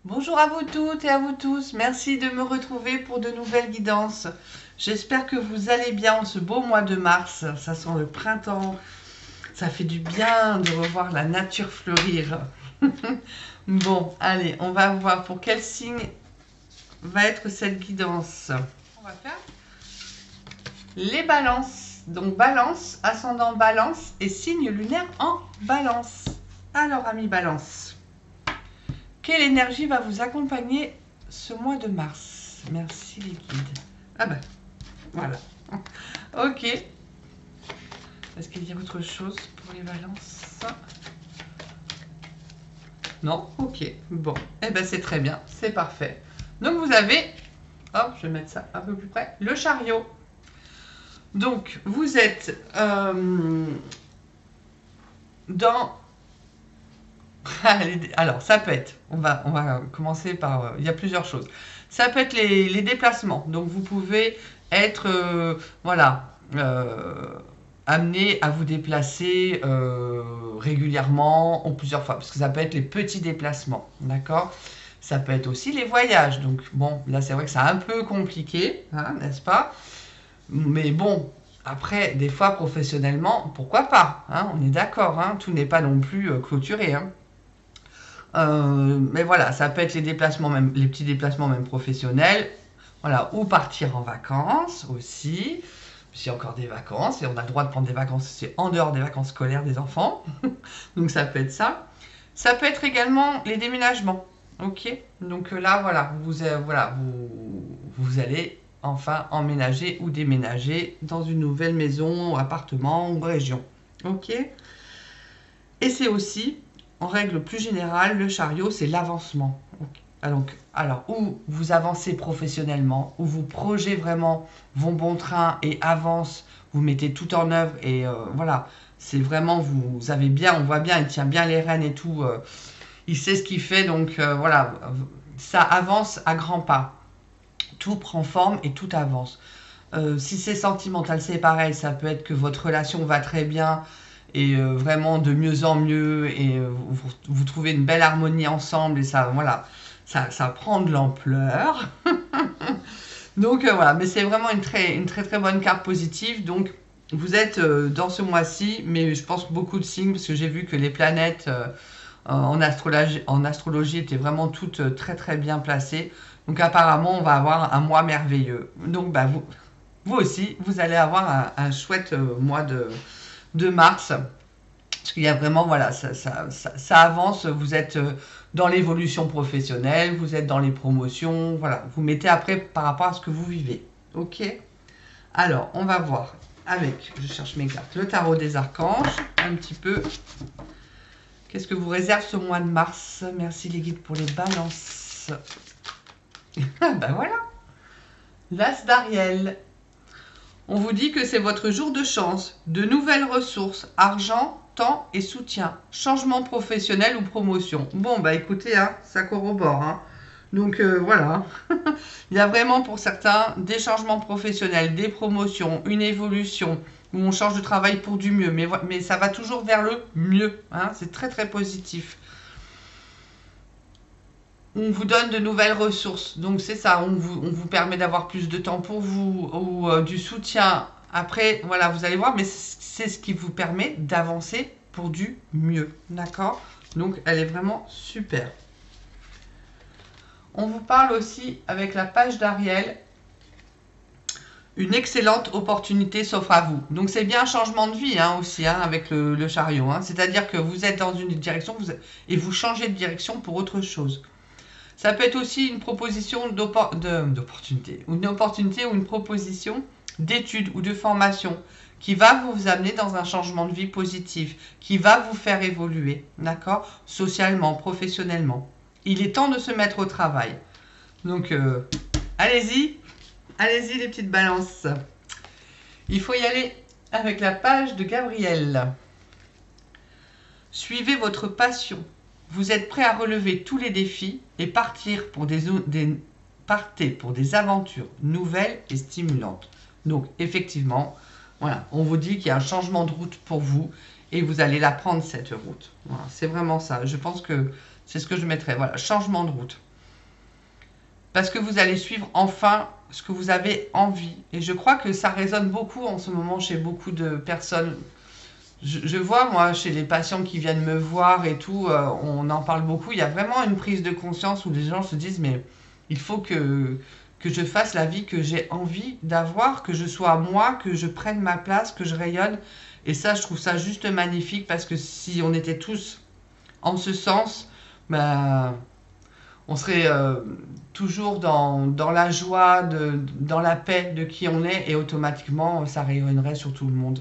Bonjour à vous toutes et à vous tous, merci de me retrouver pour de nouvelles guidances. J'espère que vous allez bien en ce beau mois de mars, ça sent le printemps, ça fait du bien de revoir la nature fleurir. Bon, allez, on va voir pour quel signe va être cette guidance. On va faire les balances. Donc balance, ascendant balance et signe lunaire en balance. Alors amis balance, quelle énergie va vous accompagner ce mois de mars? Merci les guides. Ah ben, voilà. Ok. Est-ce qu'il y a autre chose pour les balances? Non? Ok. Bon. Eh ben c'est très bien. C'est parfait. Donc vous avez, hop, je vais mettre ça un peu plus près, le chariot. Donc vous êtes dans... Alors, ça peut être, on va commencer par, il y a plusieurs choses. Ça peut être les déplacements. Donc, vous pouvez être, voilà, amené à vous déplacer régulièrement ou plusieurs fois. Parce que ça peut être les petits déplacements, d'accord? Ça peut être aussi les voyages. Donc, bon, là, c'est vrai que c'est un peu compliqué, hein, n'est-ce pas? Mais bon, après, des fois, professionnellement, pourquoi pas, hein, on est d'accord, hein, tout n'est pas non plus clôturé, hein. Mais voilà, ça peut être les déplacements, même les petits déplacements même professionnels, voilà, ou partir en vacances aussi, s'il y a encore des vacances, et on a le droit de prendre des vacances, c'est en dehors des vacances scolaires des enfants, donc ça peut être ça. Ça peut être également les déménagements, ok? Donc là, voilà, vous allez enfin emménager ou déménager dans une nouvelle maison, appartement ou région, ok? Et c'est aussi, en règle plus générale, le chariot, c'est l'avancement. Alors, où vous avancez professionnellement, où vos projets vraiment vont bon train et avancent, vous mettez tout en œuvre et voilà, c'est vraiment, vous avez bien, on voit bien, il tient bien les rênes et tout, il sait ce qu'il fait, donc voilà, ça avance à grands pas. Tout prend forme et tout avance. Si c'est sentimental, c'est pareil, ça peut être que votre relation va très bien, et vraiment de mieux en mieux et vous trouvez une belle harmonie ensemble et ça voilà ça prend de l'ampleur. Donc voilà, mais c'est vraiment une très bonne carte positive. Donc vous êtes dans ce mois-ci, mais je pense beaucoup de signes parce que j'ai vu que les planètes en astrologie étaient vraiment toutes très bien placées. Donc apparemment on va avoir un mois merveilleux. Donc bah, vous aussi vous allez avoir un chouette mois de mars. Parce qu'il y a vraiment, voilà, ça avance, vous êtes dans l'évolution professionnelle, vous êtes dans les promotions, voilà, vous mettez après par rapport à ce que vous vivez. Ok? Alors, on va voir avec, je cherche mes cartes, le tarot des archanges, un petit peu. Qu'est-ce que vous réserve ce mois de mars? Merci les guides pour les balances. Ben voilà, l'As d'Ariel. On vous dit que c'est votre jour de chance, de nouvelles ressources, argent, temps et soutien, changement professionnel ou promotion. Bon, bah écoutez, hein, ça corrobore. Hein. Donc voilà, il y a vraiment pour certains des changements professionnels, des promotions, une évolution, où on change de travail pour du mieux, mais ça va toujours vers le mieux. Hein, c'est très positif. On vous donne de nouvelles ressources. Donc c'est ça, on vous permet d'avoir plus de temps pour vous ou du soutien. Après, voilà, vous allez voir, mais c'est ce qui vous permet d'avancer pour du mieux. D'accord? Donc elle est vraiment super. On vous parle aussi avec la page d'Ariel. Une excellente opportunité s'offre à vous. Donc c'est bien un changement de vie hein, aussi hein, avec le chariot. Hein. C'est-à-dire que vous êtes dans une direction et vous changez de direction pour autre chose. Ça peut être aussi une proposition d'opportunité, une opportunité ou une proposition d'études ou de formation qui va vous amener dans un changement de vie positif, qui va vous faire évoluer, d'accord, socialement, professionnellement. Il est temps de se mettre au travail. Donc, allez-y, allez-y les petites balances. Il faut y aller avec la page de Gabriel. Suivez votre passion. Vous êtes prêt à relever tous les défis et partez pour des aventures nouvelles et stimulantes. Donc, effectivement, voilà, on vous dit qu'il y a un changement de route pour vous et vous allez la prendre cette route. Voilà, c'est vraiment ça. Je pense que c'est ce que je mettrais. Voilà, changement de route. parce que vous allez suivre enfin ce que vous avez envie. Et je crois que ça résonne beaucoup en ce moment chez beaucoup de personnes. Je vois, moi, chez les patients qui viennent me voir et tout, on en parle beaucoup. Il y a vraiment une prise de conscience où les gens se disent, mais il faut que je fasse la vie que j'ai envie d'avoir, que je sois moi, que je prenne ma place, que je rayonne. Et ça, je trouve ça juste magnifique parce que si on était tous en ce sens, ben, on serait toujours dans la joie, dans la paix de qui on est et automatiquement, ça rayonnerait sur tout le monde.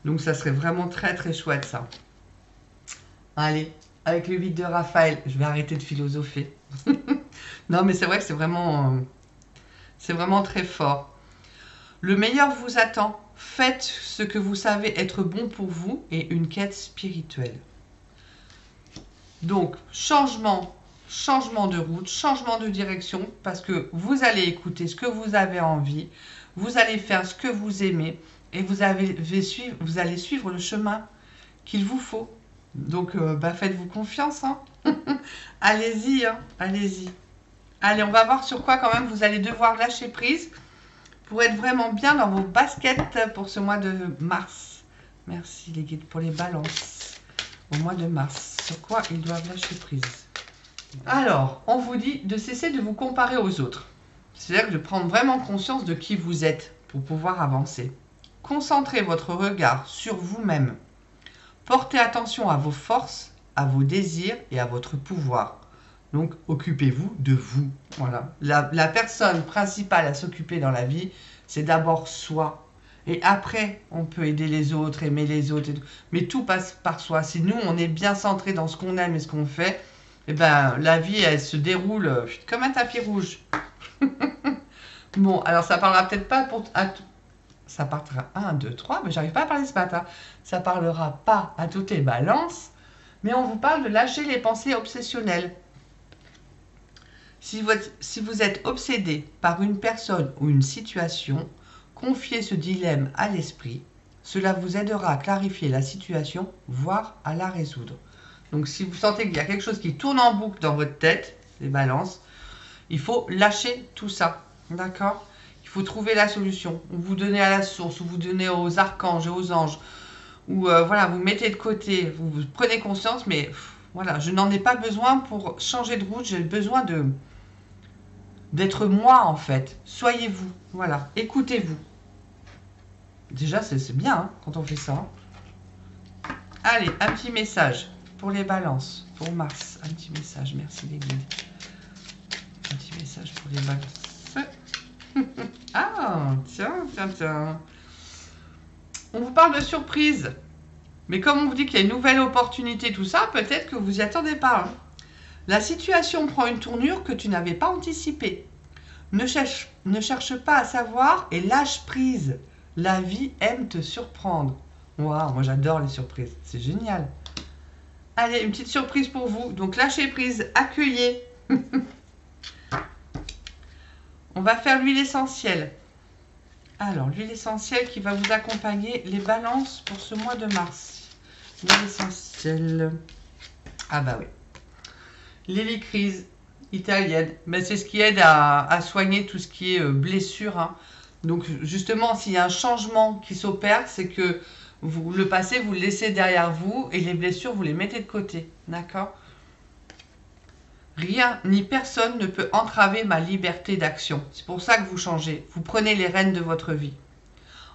Donc ça serait vraiment très très chouette ça. Allez, avec le 8 de Raphaël, je vais arrêter de philosopher. Non mais c'est vrai que c'est vraiment très fort. Le meilleur vous attend. Faites ce que vous savez être bon pour vous et une quête spirituelle. Donc changement de route, changement de direction parce que vous allez écouter ce que vous avez envie, vous allez faire ce que vous aimez et vous allez suivre le chemin qu'il vous faut. Donc, faites-vous confiance. Hein. Allez-y, hein, allez-y. Allez, on va voir sur quoi quand même vous allez devoir lâcher prise pour être vraiment bien dans vos baskets pour ce mois de mars. Merci les guides pour les balances au mois de mars. Sur quoi ils doivent lâcher prise. Alors, on vous dit de cesser de vous comparer aux autres. C'est-à-dire de prendre vraiment conscience de qui vous êtes pour pouvoir avancer. Concentrez votre regard sur vous-même. Portez attention à vos forces, à vos désirs et à votre pouvoir. Donc, occupez-vous de vous. Voilà. La personne principale à s'occuper dans la vie, c'est d'abord soi. Et après, on peut aider les autres, aimer les autres. Mais tout passe par soi. Si nous, on est bien centré dans ce qu'on aime et ce qu'on fait, eh ben, la vie, elle se déroule comme un tapis rouge. Bon, alors ça parlera peut-être pas pour... Ça partira 1, 2, 3, mais j'arrive pas à parler ce matin. Ça parlera pas à toutes les balances, mais on vous parle de lâcher les pensées obsessionnelles. Si vous êtes obsédé par une personne ou une situation, confiez ce dilemme à l'esprit. Cela vous aidera à clarifier la situation, voire à la résoudre. Donc si vous sentez qu'il y a quelque chose qui tourne en boucle dans votre tête, les balances, il faut lâcher tout ça. D'accord ? Il faut trouver la solution. Ou vous donnez à la source, ou vous donnez aux archanges et aux anges. Ou voilà, vous mettez de côté, vous prenez conscience, mais voilà, je n'en ai pas besoin pour changer de route, j'ai besoin d'être moi en fait. Soyez vous, voilà, écoutez-vous. Déjà, c'est bien hein, quand on fait ça. Allez, un petit message pour les balances, pour Mars. Un petit message, merci les guides. Un petit message pour les balances. Ah, tiens. On vous parle de surprise. Mais comme on vous dit qu'il y a une nouvelle opportunité, tout ça, peut-être que vous n'y attendez pas. Hein. La situation prend une tournure que tu n'avais pas anticipée. Ne cherche pas à savoir et lâche prise. La vie aime te surprendre. Waouh, moi j'adore les surprises. C'est génial. Allez, une petite surprise pour vous. Donc lâchez prise, accueillez. On va faire l'huile essentielle. Alors, l'huile essentielle qui va vous accompagner les balances pour ce mois de mars. L'huile essentielle. Ah bah oui. L'hélicryse italienne. Mais c'est ce qui aide à soigner tout ce qui est blessure. Hein. Donc justement, s'il y a un changement qui s'opère, c'est que vous, le passé, vous le laissez derrière vous et les blessures, vous les mettez de côté. D'accord ? Rien ni personne ne peut entraver ma liberté d'action. C'est pour ça que vous changez. Vous prenez les rênes de votre vie.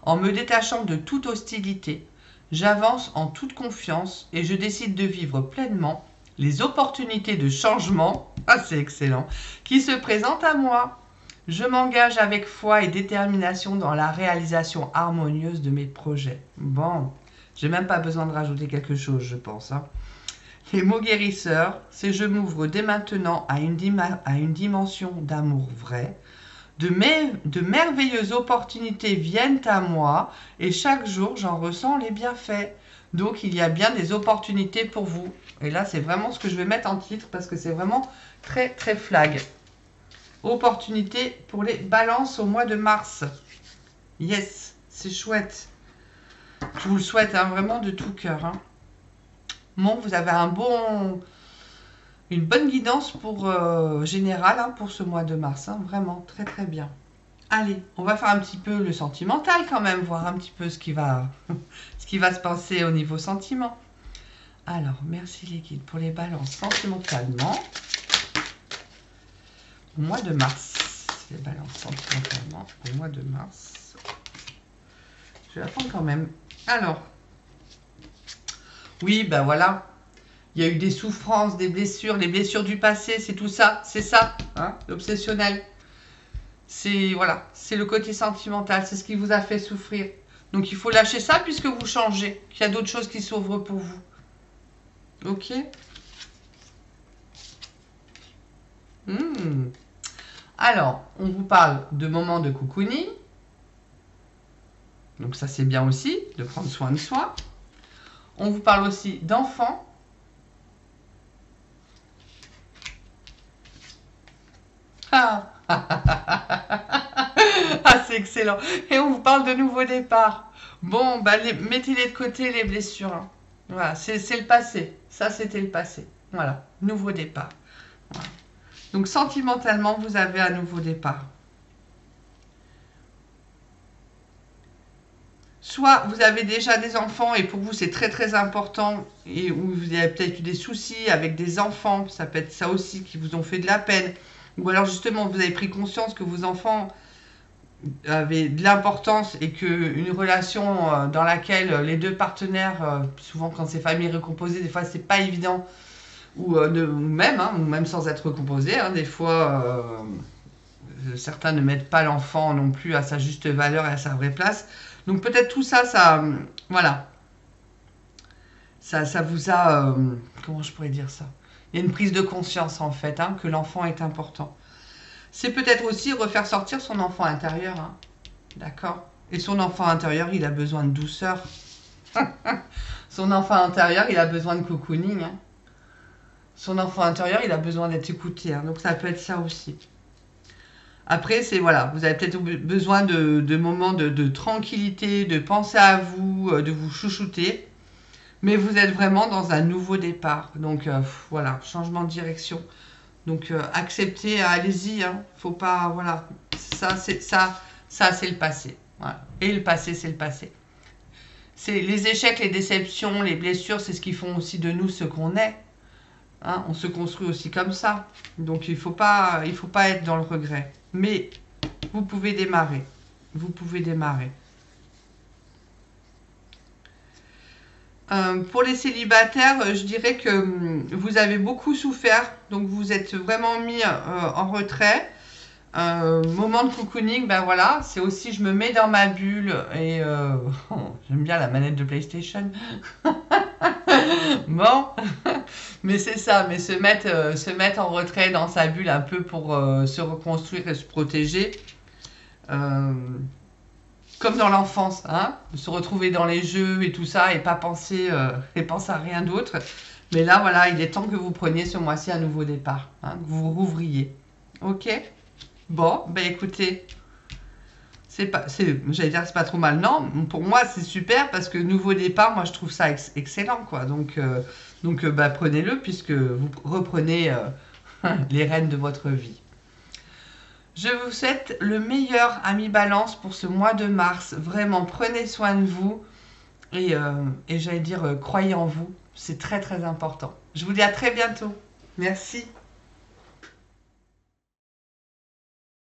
En me détachant de toute hostilité, j'avance en toute confiance et je décide de vivre pleinement les opportunités de changement, c'est excellent, qui se présentent à moi. Je m'engage avec foi et détermination dans la réalisation harmonieuse de mes projets. Bon, j'ai même pas besoin de rajouter quelque chose, je pense. Hein. Les mots guérisseurs, c'est je m'ouvre dès maintenant à une dimension d'amour vrai. De merveilleuses opportunités viennent à moi et chaque jour j'en ressens les bienfaits. Donc il y a bien des opportunités pour vous. Et là c'est vraiment ce que je vais mettre en titre parce que c'est vraiment très très flag. Opportunités pour les balances au mois de mars. Yes, c'est chouette. Je vous le souhaite hein, vraiment de tout cœur. Hein. Bon, vous avez un bon une bonne guidance pour générale hein, pour ce mois de mars. Hein, vraiment, très très bien. Allez, on va faire un petit peu le sentimental quand même, voir un petit peu ce qui va se passer au niveau sentiment. Alors, merci les guides pour les balances sentimentalement. Au mois de mars. Les balances sentimentalement au mois de mars. Je vais attendre quand même. Alors, oui, ben voilà. Il y a eu des souffrances, des blessures, les blessures du passé, c'est tout ça, c'est ça, hein, l'obsessionnel. C'est voilà, c'est le côté sentimental, c'est ce qui vous a fait souffrir. Donc il faut lâcher ça puisque vous changez, qu'il y a d'autres choses qui s'ouvrent pour vous. Ok. Alors, on vous parle de moments de cocooning. Donc ça c'est bien aussi, de prendre soin de soi. On vous parle aussi d'enfants. Ah, ah c'est excellent. Et on vous parle de nouveaux départs. Bon, bah, mettez-les de côté, les blessures. Hein. Voilà, c'est le passé. Ça, c'était le passé. Voilà, nouveau départ. Voilà. Donc, sentimentalement, vous avez un nouveau départ. Soit vous avez déjà des enfants et pour vous, c'est très, très important. Et où vous avez peut-être eu des soucis avec des enfants. Ça peut être ça aussi qui vous ont fait de la peine. Ou alors, justement, vous avez pris conscience que vos enfants avait de l'importance et qu'une relation dans laquelle les deux partenaires, souvent quand c'est famille recomposée, des fois c'est pas évident, ou même sans être recomposé, hein, des fois certains ne mettent pas l'enfant non plus à sa juste valeur et à sa vraie place. Donc peut-être tout ça, voilà, ça vous a, comment je pourrais dire ça? Il y a une prise de conscience en fait, hein, que l'enfant est important. C'est peut-être aussi refaire sortir son enfant intérieur. Hein. D'accord? Et son enfant intérieur, il a besoin de douceur. Son enfant intérieur, il a besoin de cocooning. Hein. Son enfant intérieur, il a besoin d'être écouté. Hein. Donc ça peut être ça aussi. Après, c'est voilà, vous avez peut-être besoin de moments de tranquillité, de penser à vous, de vous chouchouter. Mais vous êtes vraiment dans un nouveau départ. Donc voilà, changement de direction. Donc acceptez, allez-y, hein. Faut pas, voilà, ça c'est le passé. Voilà. Et le passé, c'est le passé. C'est les échecs, les déceptions, les blessures, c'est ce qui font aussi de nous ce qu'on est. Hein. On se construit aussi comme ça. Donc il faut pas être dans le regret. Mais vous pouvez démarrer. Vous pouvez démarrer. Pour les célibataires, je dirais que vous avez beaucoup souffert, donc vous êtes vraiment mis en retrait. Moment de cocooning, ben voilà, c'est aussi je me mets dans ma bulle et j'aime bien la manette de PlayStation. Bon, mais c'est ça, mais se mettre en retrait dans sa bulle un peu pour se reconstruire et se protéger. Comme dans l'enfance, hein, se retrouver dans les jeux et tout ça et pas penser, à rien d'autre. Mais là, voilà, il est temps que vous preniez ce mois-ci un nouveau départ, hein, que vous rouvriez. Ok? Bon, ben écoutez, j'allais dire c'est pas trop mal. Non, pour moi c'est super parce que nouveau départ, moi je trouve ça excellent, quoi. Donc bah, prenez-le puisque vous reprenez les rênes de votre vie. Je vous souhaite le meilleur, ami Balance, pour ce mois de mars. Vraiment, prenez soin de vous et j'allais dire, croyez en vous. C'est très, très important. Je vous dis à très bientôt. Merci.